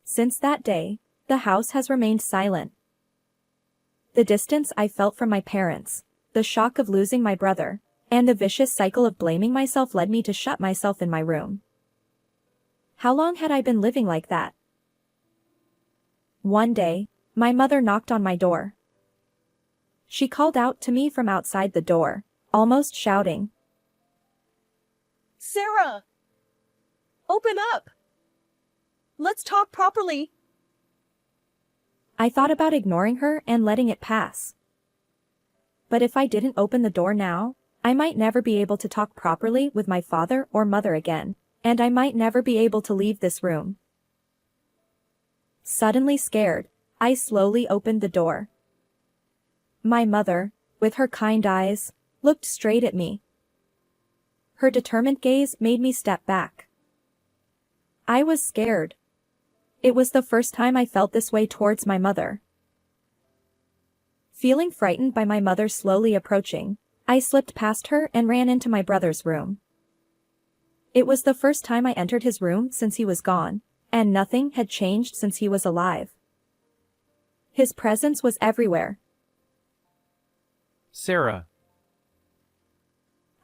Since that day, the house has remained silent. The distance I felt from my parents, the shock of losing my brother, and the vicious cycle of blaming myself led me to shut myself in my room. How long had I been living like that? One day, my mother knocked on my door. She called out to me from outside the door, almost shouting, Sarah! Open up! Let's talk properly. I thought about ignoring her and letting it pass. But if I didn't open the door now, I might never be able to talk properly with my father or mother again, and I might never be able to leave this room. Suddenly scared, I slowly opened the door. My mother, with her kind eyes, looked straight at me. Her determined gaze made me step back. I was scared. It was the first time I felt this way towards my mother. Feeling frightened by my mother slowly approaching, I slipped past her and ran into my brother's room. It was the first time I entered his room since he was gone, and nothing had changed since he was alive. His presence was everywhere. Sarah.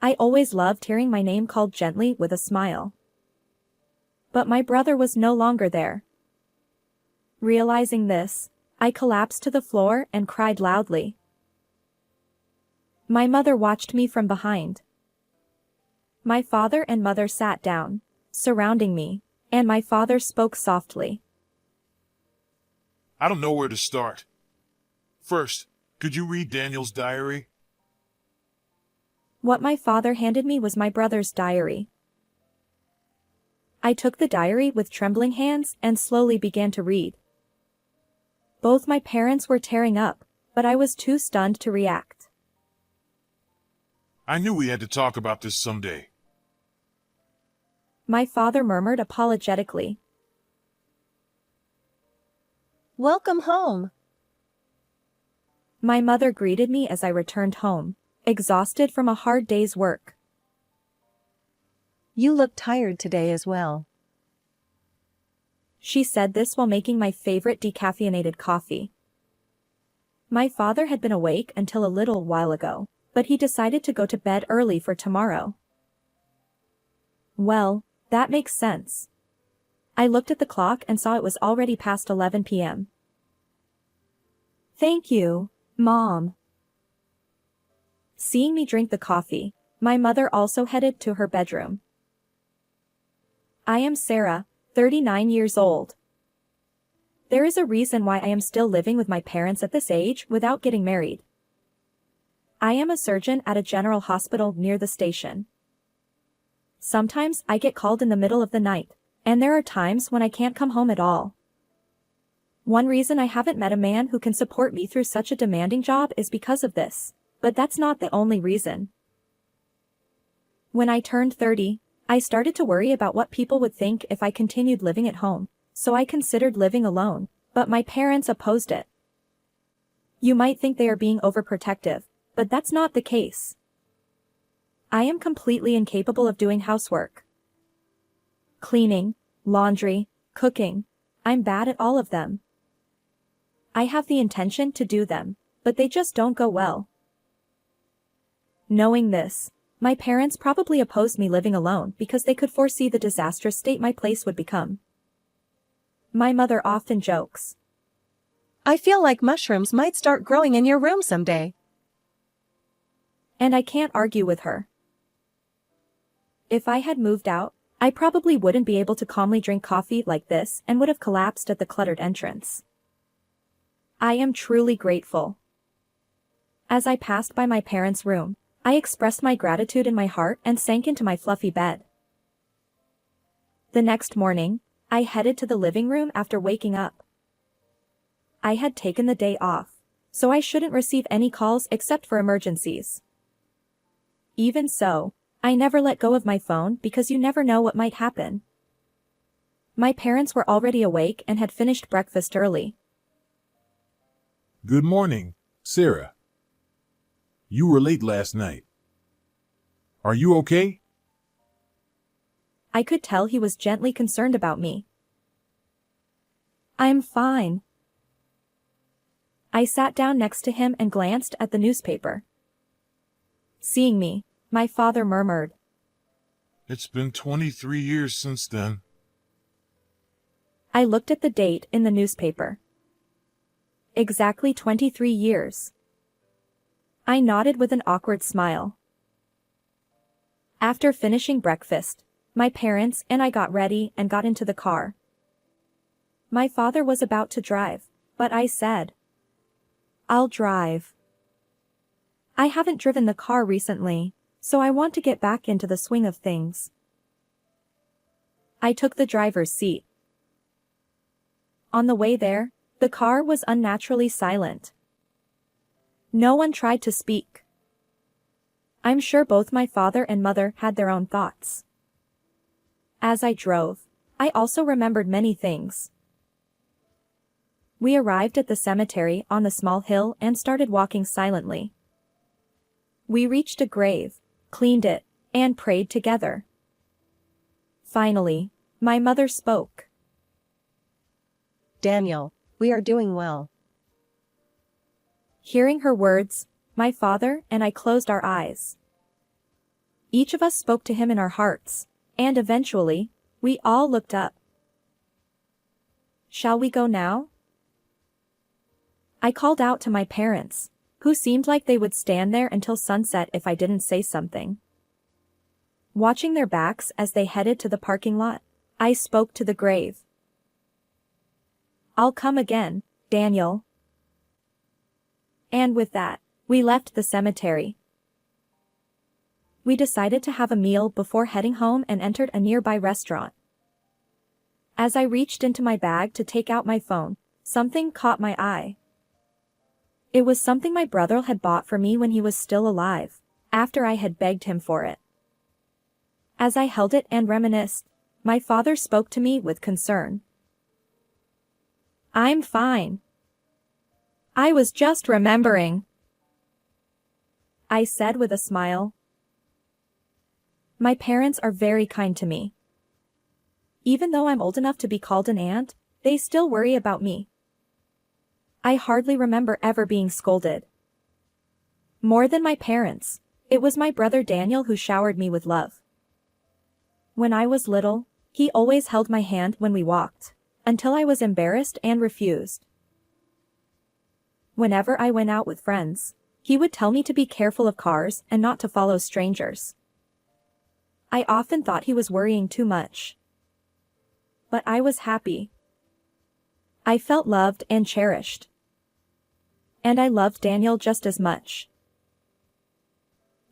I always loved hearing my name called gently with a smile. But my brother was no longer there. Realizing this, I collapsed to the floor and cried loudly. My mother watched me from behind. My father and mother sat down, surrounding me, and my father spoke softly. I don't know where to start. First, could you read Daniel's diary? What my father handed me was my brother's diary. I took the diary with trembling hands and slowly began to read. Both my parents were tearing up, but I was too stunned to react. I knew we had to talk about this someday. My father murmured apologetically. Welcome home. My mother greeted me as I returned home, exhausted from a hard day's work. You look tired today as well. She said this while making my favorite decaffeinated coffee. My father had been awake until a little while ago, but he decided to go to bed early for tomorrow. Well, that makes sense. I looked at the clock and saw it was already past 11 p.m. Thank you, Mom. Seeing me drink the coffee, my mother also headed to her bedroom. I am Sarah, 39 years old. There is a reason why I am still living with my parents at this age without getting married. I am a surgeon at a general hospital near the station. Sometimes I get called in the middle of the night, and there are times when I can't come home at all. One reason I haven't met a man who can support me through such a demanding job is because of this, but that's not the only reason. When I turned 30, I started to worry about what people would think if I continued living at home, so I considered living alone, but my parents opposed it. You might think they are being overprotective, but that's not the case. I am completely incapable of doing housework. Cleaning, laundry, cooking, I'm bad at all of them. I have the intention to do them, but they just don't go well. Knowing this, my parents probably opposed me living alone because they could foresee the disastrous state my place would become. My mother often jokes. I feel like mushrooms might start growing in your room someday. And I can't argue with her. If I had moved out, I probably wouldn't be able to calmly drink coffee like this and would have collapsed at the cluttered entrance. I am truly grateful. As I passed by my parents' room, I expressed my gratitude in my heart and sank into my fluffy bed. The next morning, I headed to the living room after waking up. I had taken the day off, so I shouldn't receive any calls except for emergencies. Even so, I never let go of my phone because you never know what might happen. My parents were already awake and had finished breakfast early. Good morning, Sarah. You were late last night. Are you okay? I could tell he was gently concerned about me. I'm fine. I sat down next to him and glanced at the newspaper. Seeing me, my father murmured. It's been 23 years since then. I looked at the date in the newspaper. Exactly 23 years. I nodded with an awkward smile. After finishing breakfast, my parents and I got ready and got into the car. My father was about to drive, but I said, "I'll drive. I haven't driven the car recently, so I want to get back into the swing of things." I took the driver's seat. On the way there, the car was unnaturally silent. No one tried to speak. I'm sure both my father and mother had their own thoughts. As I drove, I also remembered many things. We arrived at the cemetery on the small hill and started walking silently. We reached a grave, cleaned it, and prayed together. Finally, my mother spoke. Daniel, we are doing well. Hearing her words, my father and I closed our eyes. Each of us spoke to him in our hearts, and eventually, we all looked up. "Shall we go now?" I called out to my parents, who seemed like they would stand there until sunset if I didn't say something. Watching their backs as they headed to the parking lot, I spoke to the grave. "I'll come again, Daniel." And with that, we left the cemetery. We decided to have a meal before heading home and entered a nearby restaurant. As I reached into my bag to take out my phone, something caught my eye. It was something my brother had bought for me when he was still alive, after I had begged him for it. As I held it and reminisced, my father spoke to me with concern. "I'm fine. I was just remembering," I said with a smile. My parents are very kind to me. Even though I'm old enough to be called an aunt, they still worry about me. I hardly remember ever being scolded. More than my parents, it was my brother Daniel who showered me with love. When I was little, he always held my hand when we walked, until I was embarrassed and refused. Whenever I went out with friends, he would tell me to be careful of cars and not to follow strangers. I often thought he was worrying too much. But I was happy. I felt loved and cherished. And I loved Daniel just as much.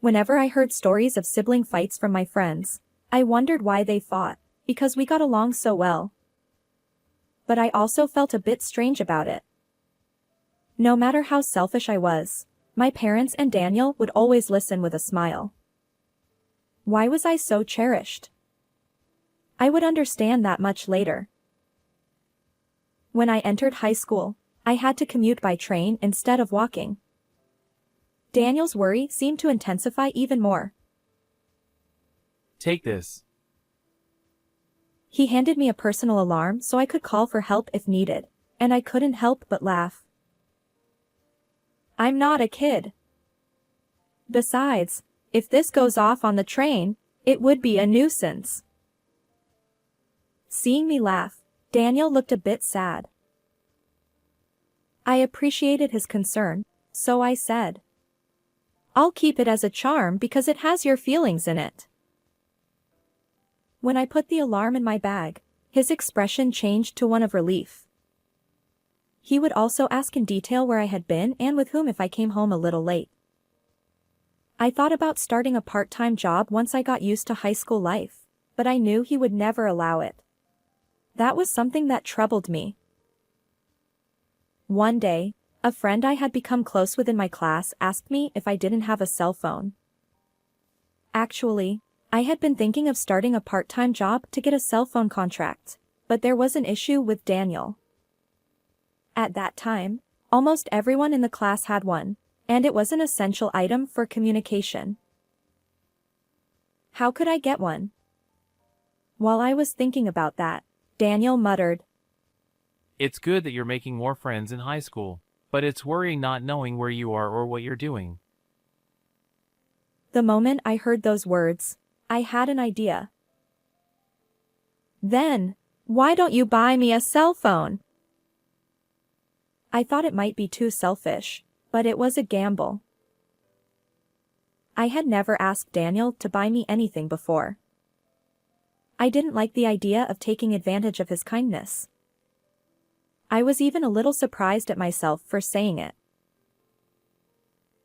Whenever I heard stories of sibling fights from my friends, I wondered why they fought, because we got along so well. But I also felt a bit strange about it. No matter how selfish I was, my parents and Daniel would always listen with a smile. Why was I so cherished? I would understand that much later. When I entered high school, I had to commute by train instead of walking. Daniel's worry seemed to intensify even more. Take this. He handed me a personal alarm so I could call for help if needed, and I couldn't help but laugh. I'm not a kid. Besides, if this goes off on the train, it would be a nuisance. Seeing me laugh, Daniel looked a bit sad. I appreciated his concern, so I said, "I'll keep it as a charm because it has your feelings in it." When I put the alarm in my bag, his expression changed to one of relief. He would also ask in detail where I had been and with whom if I came home a little late. I thought about starting a part-time job once I got used to high school life, but I knew he would never allow it. That was something that troubled me. One day, a friend I had become close with in my class asked me if I didn't have a cell phone. Actually, I had been thinking of starting a part-time job to get a cell phone contract, but there was an issue with Daniel. At that time, almost everyone in the class had one, and it was an essential item for communication. How could I get one? While I was thinking about that, Daniel muttered, It's good that you're making more friends in high school, but it's worrying not knowing where you are or what you're doing. The moment I heard those words, I had an idea. Then, why don't you buy me a cell phone? I thought it might be too selfish, but it was a gamble. I had never asked Daniel to buy me anything before. I didn't like the idea of taking advantage of his kindness. I was even a little surprised at myself for saying it.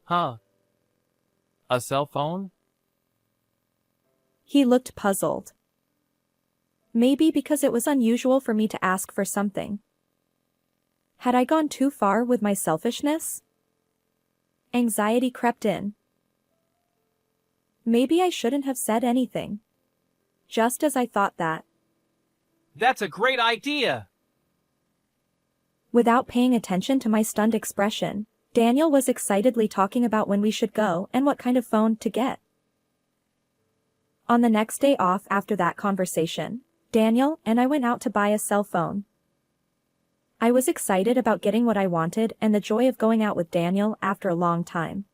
Huh? A cell phone? He looked puzzled. Maybe because it was unusual for me to ask for something. Had I gone too far with my selfishness? Anxiety crept in. Maybe I shouldn't have said anything. Just as I thought that. That's a great idea! Without paying attention to my stunned expression, Daniel was excitedly talking about when we should go and what kind of phone to get. On the next day off after that conversation, Daniel and I went out to buy a cell phone. I was excited about getting what I wanted and the joy of going out with Daniel after a long time.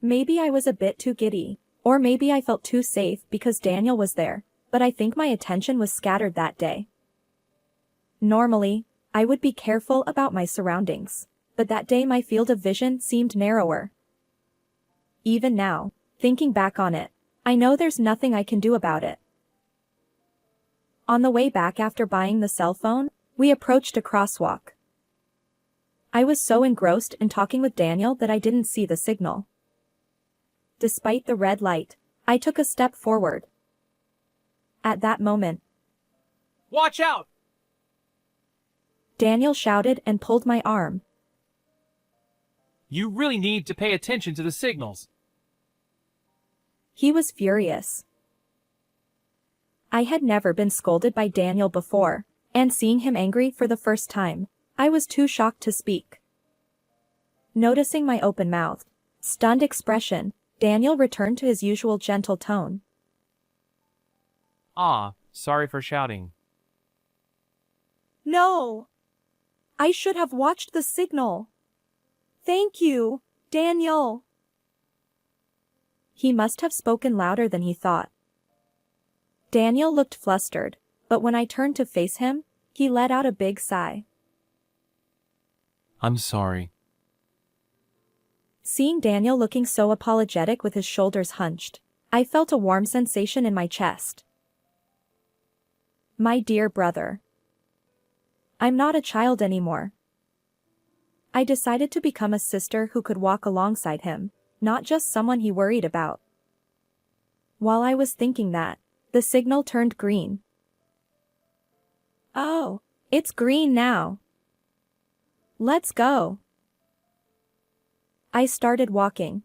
Maybe I was a bit too giddy, or maybe I felt too safe because Daniel was there, but I think my attention was scattered that day. Normally, I would be careful about my surroundings, but that day my field of vision seemed narrower. Even now, thinking back on it, I know there's nothing I can do about it. On the way back after buying the cell phone, we approached a crosswalk. I was so engrossed in talking with Daniel that I didn't see the signal. Despite the red light, I took a step forward. At that moment, Watch out! Daniel shouted and pulled my arm. You really need to pay attention to the signals. He was furious. I had never been scolded by Daniel before, and seeing him angry for the first time, I was too shocked to speak. Noticing my open-mouthed, stunned expression, Daniel returned to his usual gentle tone. Sorry for shouting. No! I should have watched the signal. Thank you, Daniel. He must have spoken louder than he thought. Daniel looked flustered, but when I turned to face him, he let out a big sigh. I'm sorry. Seeing Daniel looking so apologetic with his shoulders hunched, I felt a warm sensation in my chest. My dear brother. I'm not a child anymore. I decided to become a sister who could walk alongside him, not just someone he worried about. While I was thinking that, the signal turned green. Oh, it's green now. Let's go. I started walking.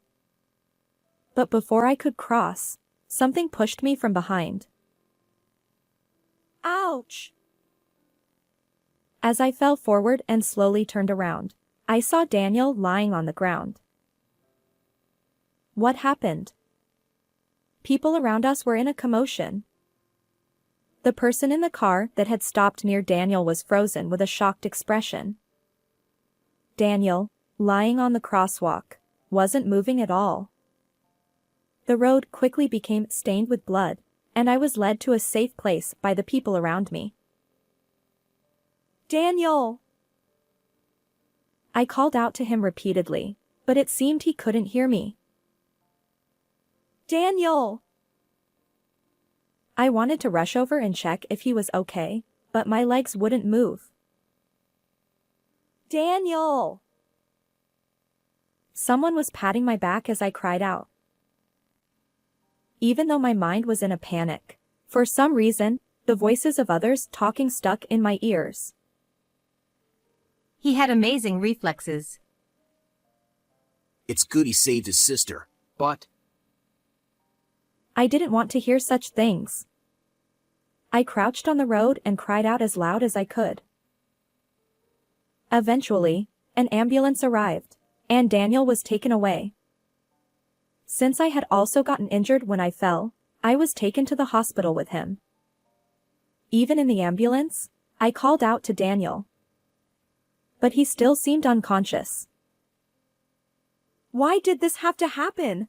But before I could cross, something pushed me from behind. Ouch! As I fell forward and slowly turned around, I saw Daniel lying on the ground. What happened? People around us were in a commotion. The person in the car that had stopped near Daniel was frozen with a shocked expression. Daniel, lying on the crosswalk, wasn't moving at all. The road quickly became stained with blood, and I was led to a safe place by the people around me. Daniel! I called out to him repeatedly, but it seemed he couldn't hear me. Daniel! I wanted to rush over and check if he was okay, but my legs wouldn't move. Daniel! Someone was patting my back as I cried out. Even though my mind was in a panic, for some reason, the voices of others talking stuck in my ears. He had amazing reflexes. It's good he saved his sister, but I didn't want to hear such things. I crouched on the road and cried out as loud as I could. Eventually, an ambulance arrived, and Daniel was taken away. Since I had also gotten injured when I fell, I was taken to the hospital with him. Even in the ambulance, I called out to Daniel. But he still seemed unconscious. Why did this have to happen?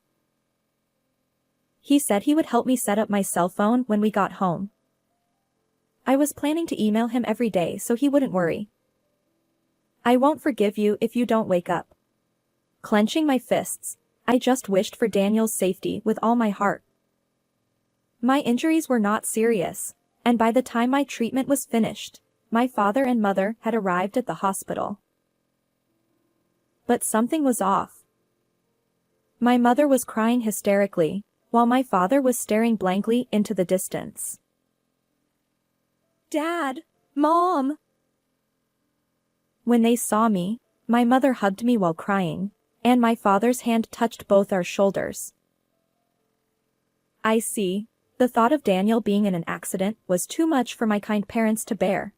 He said he would help me set up my cell phone when we got home. I was planning to email him every day so he wouldn't worry. I won't forgive you if you don't wake up. Clenching my fists, I just wished for Daniel's safety with all my heart. My injuries were not serious, and by the time my treatment was finished, my father and mother had arrived at the hospital. But something was off. My mother was crying hysterically, while my father was staring blankly into the distance. Dad! Mom! When they saw me, my mother hugged me while crying, and my father's hand touched both our shoulders. I see. The thought of Daniel being in an accident was too much for my kind parents to bear.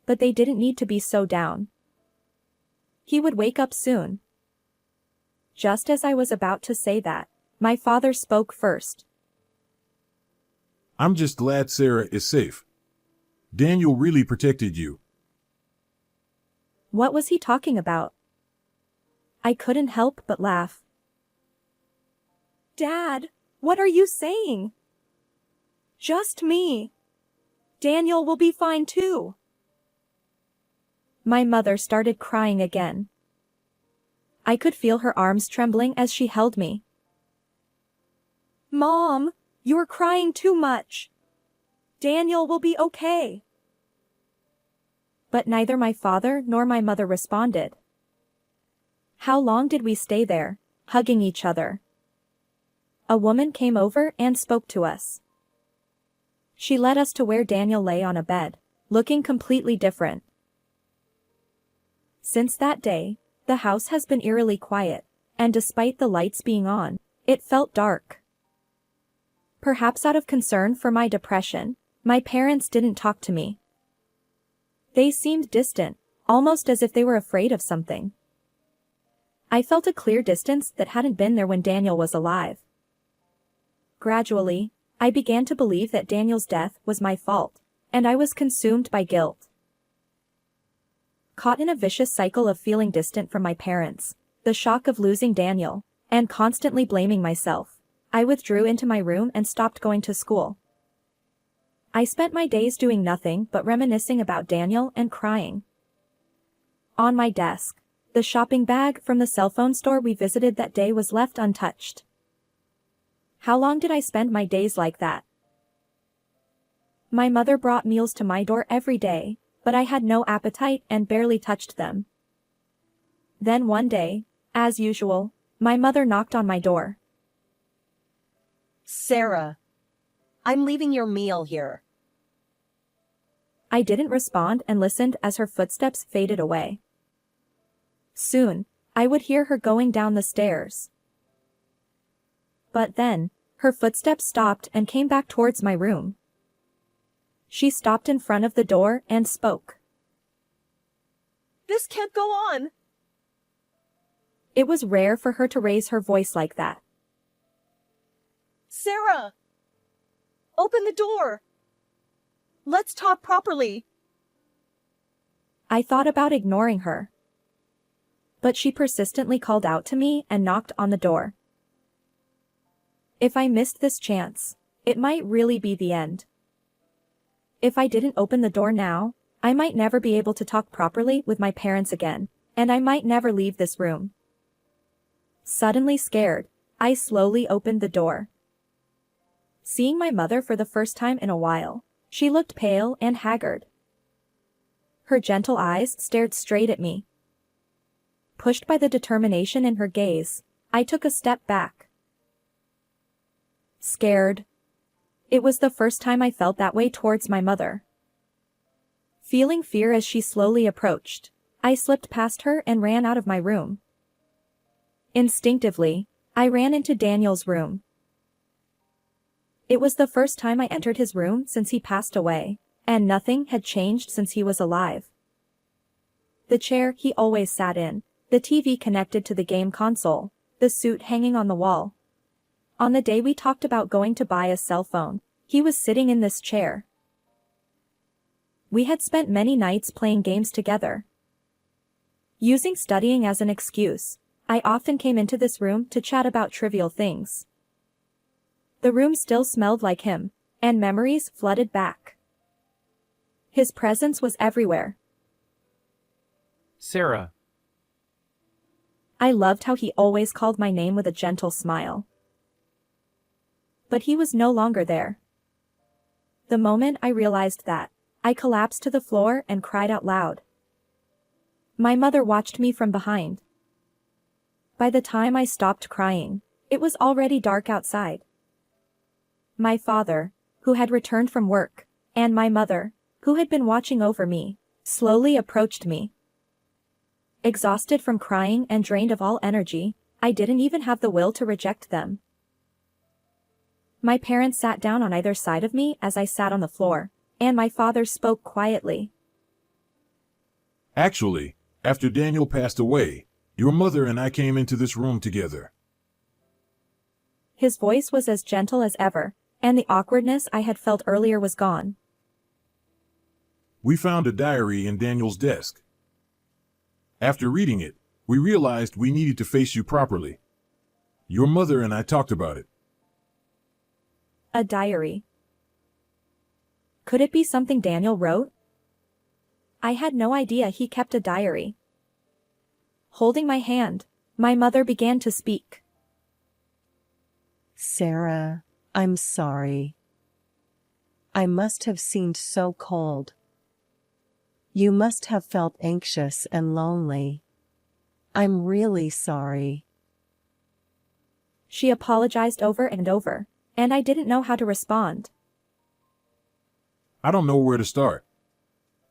But they didn't need to be so down. He would wake up soon. Just as I was about to say that, my father spoke first. I'm just glad Sarah is safe. Daniel really protected you. What was he talking about? I couldn't help but laugh. Dad, what are you saying? Just me. Daniel will be fine too. My mother started crying again. I could feel her arms trembling as she held me. Mom, you're crying too much. Daniel will be okay. But neither my father nor my mother responded. How long did we stay there, hugging each other? A woman came over and spoke to us. She led us to where Daniel lay on a bed, looking completely different. Since that day, the house has been eerily quiet, and despite the lights being on, it felt dark. Perhaps out of concern for my depression, my parents didn't talk to me. They seemed distant, almost as if they were afraid of something. I felt a clear distance that hadn't been there when Daniel was alive. Gradually, I began to believe that Daniel's death was my fault, and I was consumed by guilt. Caught in a vicious cycle of feeling distant from my parents, the shock of losing Daniel, and constantly blaming myself, I withdrew into my room and stopped going to school. I spent my days doing nothing but reminiscing about Daniel and crying. On my desk, the shopping bag from the cell phone store we visited that day was left untouched. How long did I spend my days like that? My mother brought meals to my door every day, but I had no appetite and barely touched them. Then one day, as usual, my mother knocked on my door. Sarah, I'm leaving your meal here. I didn't respond and listened as her footsteps faded away. Soon, I would hear her going down the stairs. But then, her footsteps stopped and came back towards my room. She stopped in front of the door and spoke. This can't go on. It was rare for her to raise her voice like that. Sarah! Open the door! Let's talk properly. I thought about ignoring her. But she persistently called out to me and knocked on the door. If I missed this chance, it might really be the end. If I didn't open the door now, I might never be able to talk properly with my parents again, and I might never leave this room. Suddenly scared, I slowly opened the door. Seeing my mother for the first time in a while, she looked pale and haggard. Her gentle eyes stared straight at me. Pushed by the determination in her gaze, I took a step back. Scared. It was the first time I felt that way towards my mother. Feeling fear as she slowly approached, I slipped past her and ran out of my room. Instinctively, I ran into Daniel's room. It was the first time I entered his room since he passed away, and nothing had changed since he was alive. The chair he always sat in, the TV connected to the game console, the suit hanging on the wall. On the day we talked about going to buy a cell phone, he was sitting in this chair. We had spent many nights playing games together. Using studying as an excuse, I often came into this room to chat about trivial things. The room still smelled like him, and memories flooded back. His presence was everywhere. Sarah. I loved how he always called my name with a gentle smile. But he was no longer there. The moment I realized that, I collapsed to the floor and cried out loud. My mother watched me from behind. By the time I stopped crying, it was already dark outside. My father, who had returned from work, and my mother, who had been watching over me, slowly approached me. Exhausted from crying and drained of all energy, I didn't even have the will to reject them. My parents sat down on either side of me as I sat on the floor, and my father spoke quietly. Actually, after Daniel passed away, your mother and I came into this room together. His voice was as gentle as ever, and the awkwardness I had felt earlier was gone. We found a diary in Daniel's desk. After reading it, we realized we needed to face you properly. Your mother and I talked about it. A diary. Could it be something Daniel wrote? I had no idea he kept a diary. Holding my hand, my mother began to speak. Sarah, I'm sorry. I must have seemed so cold. You must have felt anxious and lonely. I'm really sorry. She apologized over and over, and I didn't know how to respond. I don't know where to start.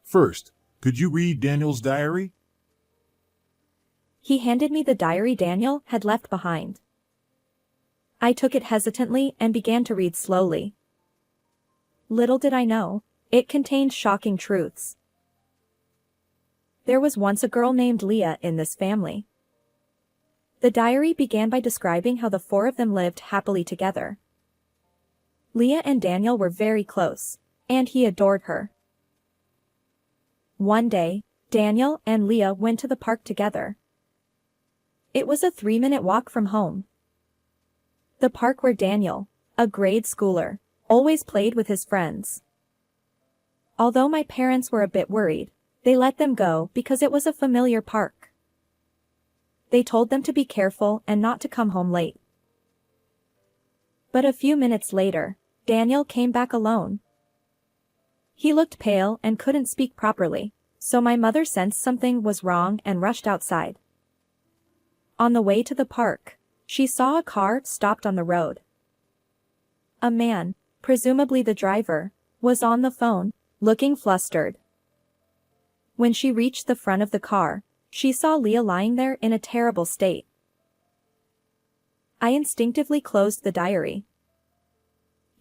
First, could you read Daniel's diary? He handed me the diary Daniel had left behind. I took it hesitantly and began to read slowly. Little did I know, it contained shocking truths. There was once a girl named Leah in this family. The diary began by describing how the four of them lived happily together. Leah and Daniel were very close, and he adored her. One day, Daniel and Leah went to the park together. It was a 3-minute walk from home. The park where Daniel, a grade schooler, always played with his friends. Although my parents were a bit worried, they let them go because it was a familiar park. They told them to be careful and not to come home late. But a few minutes later, Daniel came back alone. He looked pale and couldn't speak properly, so my mother sensed something was wrong and rushed outside. On the way to the park, she saw a car stopped on the road. A man, presumably the driver, was on the phone, looking flustered. When she reached the front of the car, she saw Leah lying there in a terrible state. I instinctively closed the diary.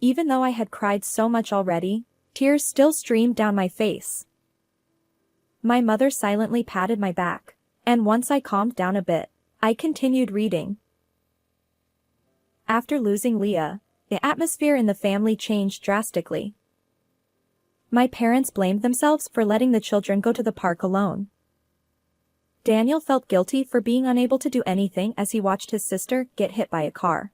Even though I had cried so much already, tears still streamed down my face. My mother silently patted my back, and once I calmed down a bit, I continued reading. After losing Leah, the atmosphere in the family changed drastically. My parents blamed themselves for letting the children go to the park alone. Daniel felt guilty for being unable to do anything as he watched his sister get hit by a car.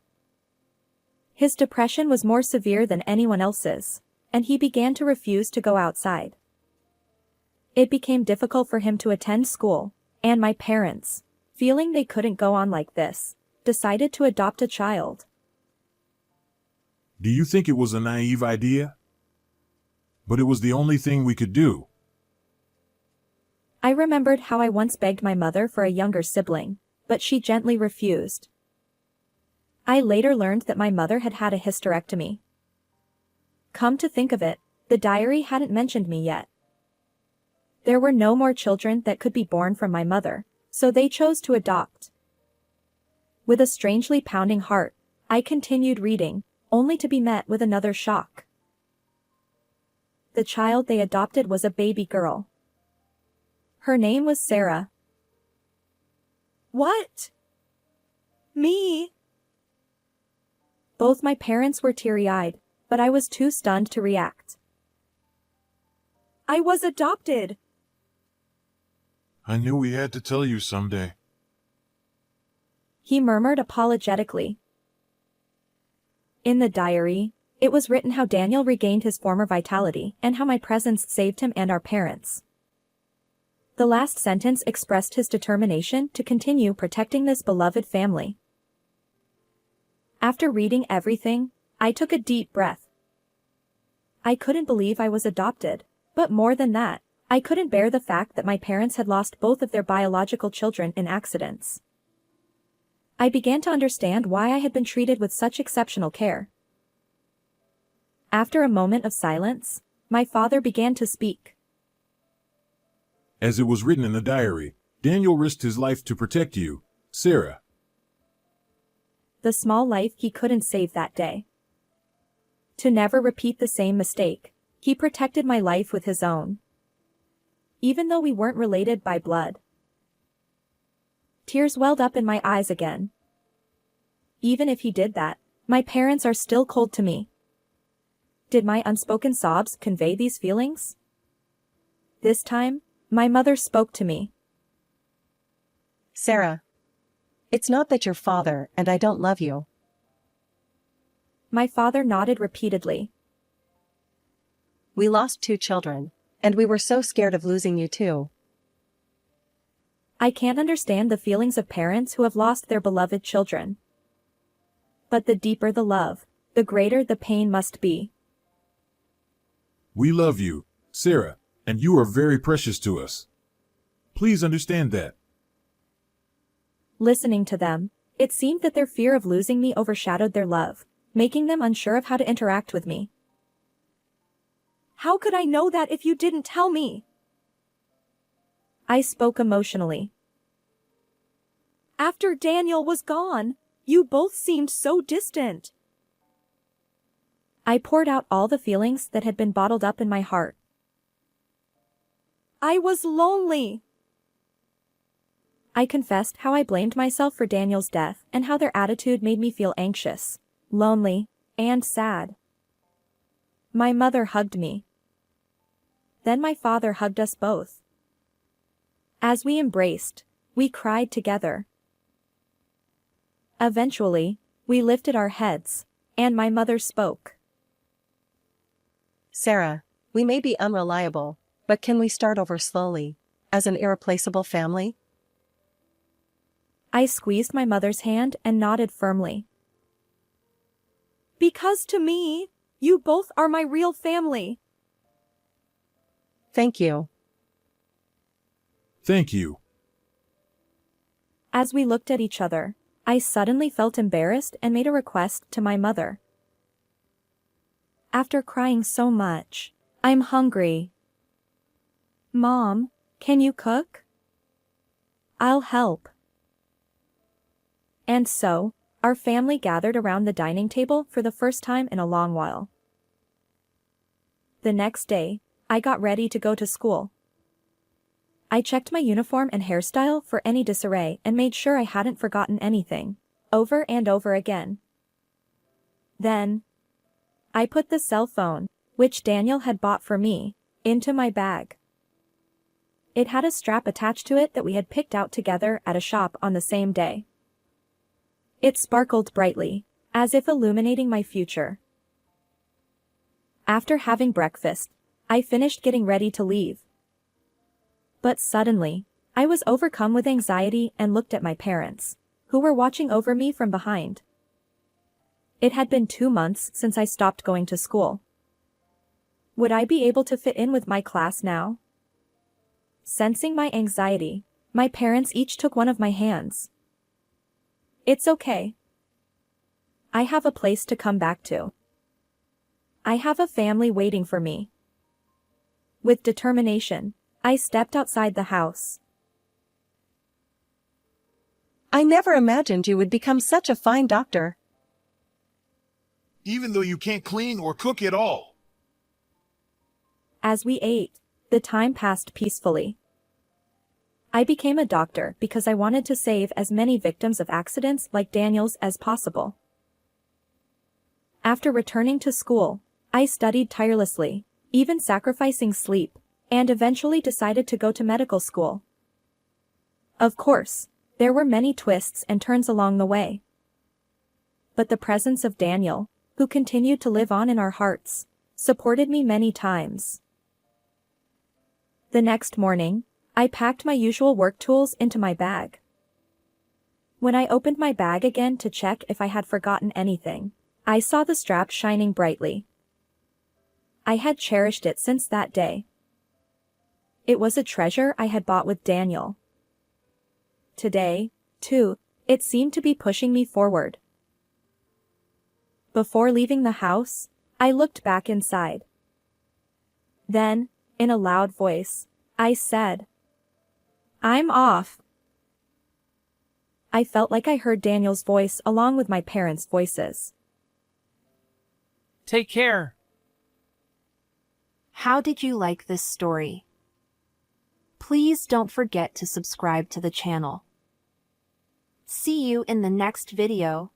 His depression was more severe than anyone else's, and he began to refuse to go outside. It became difficult for him to attend school, and my parents, feeling they couldn't go on like this, decided to adopt a child. Do you think it was a naive idea? But it was the only thing we could do. I remembered how I once begged my mother for a younger sibling, but she gently refused. I later learned that my mother had had a hysterectomy. Come to think of it, the diary hadn't mentioned me yet. There were no more children that could be born from my mother, so they chose to adopt. With a strangely pounding heart, I continued reading, only to be met with another shock. The child they adopted was a baby girl. Her name was Sarah. What? Me? Both my parents were teary-eyed, but I was too stunned to react. I was adopted. I knew we had to tell you someday. He murmured apologetically. In the diary, it was written how Daniel regained his former vitality and how my presence saved him and our parents. The last sentence expressed his determination to continue protecting this beloved family. After reading everything, I took a deep breath. I couldn't believe I was adopted, but more than that, I couldn't bear the fact that my parents had lost both of their biological children in accidents. I began to understand why I had been treated with such exceptional care. After a moment of silence, my father began to speak. As it was written in the diary, Daniel risked his life to protect you, Sarah. The small life he couldn't save that day. To never repeat the same mistake, he protected my life with his own. Even though we weren't related by blood. Tears welled up in my eyes again. Even if he did that, my parents are still cold to me. Did my unspoken sobs convey these feelings? This time, my mother spoke to me. Sarah. It's not that you're father and I don't love you. My father nodded repeatedly. We lost 2 children, and we were so scared of losing you too. I can't understand the feelings of parents who have lost their beloved children. But the deeper the love, the greater the pain must be. We love you, Sarah, and you are very precious to us. Please understand that. Listening to them, it seemed that their fear of losing me overshadowed their love, making them unsure of how to interact with me. How could I know that if you didn't tell me? I spoke emotionally. After Daniel was gone, you both seemed so distant. I poured out all the feelings that had been bottled up in my heart. I was lonely. I confessed how I blamed myself for Daniel's death and how their attitude made me feel anxious, lonely, and sad. My mother hugged me. Then my father hugged us both. As we embraced, we cried together. Eventually, we lifted our heads, and my mother spoke. Sarah, we may be unreliable, but can we start over slowly, as an irreplaceable family? I squeezed my mother's hand and nodded firmly. Because to me, you both are my real family. Thank you. Thank you. As we looked at each other, I suddenly felt embarrassed and made a request to my mother. After crying so much, I'm hungry. Mom, can you cook? I'll help. And so, our family gathered around the dining table for the first time in a long while. The next day, I got ready to go to school. I checked my uniform and hairstyle for any disarray and made sure I hadn't forgotten anything, over and over again. Then, I put the cell phone, which Daniel had bought for me, into my bag. It had a strap attached to it that we had picked out together at a shop on the same day. It sparkled brightly, as if illuminating my future. After having breakfast, I finished getting ready to leave. But suddenly, I was overcome with anxiety and looked at my parents, who were watching over me from behind. It had been 2 months since I stopped going to school. Would I be able to fit in with my class now? Sensing my anxiety, my parents each took one of my hands. It's okay. I have a place to come back to. I have a family waiting for me. With determination, I stepped outside the house. I never imagined you would become such a fine doctor. Even though you can't clean or cook at all. As we ate, the time passed peacefully. I became a doctor because I wanted to save as many victims of accidents like Daniel's as possible. After returning to school, I studied tirelessly, even sacrificing sleep, and eventually decided to go to medical school. Of course, there were many twists and turns along the way. But the presence of Daniel, who continued to live on in our hearts, supported me many times. The next morning, I packed my usual work tools into my bag. When I opened my bag again to check if I had forgotten anything, I saw the strap shining brightly. I had cherished it since that day. It was a treasure I had bought with Daniel. Today, too, it seemed to be pushing me forward. Before leaving the house, I looked back inside. Then, in a loud voice, I said, "I'm off." I felt like I heard Daniel's voice along with my parents' voices. Take care. How did you like this story? Please don't forget to subscribe to the channel. See you in the next video.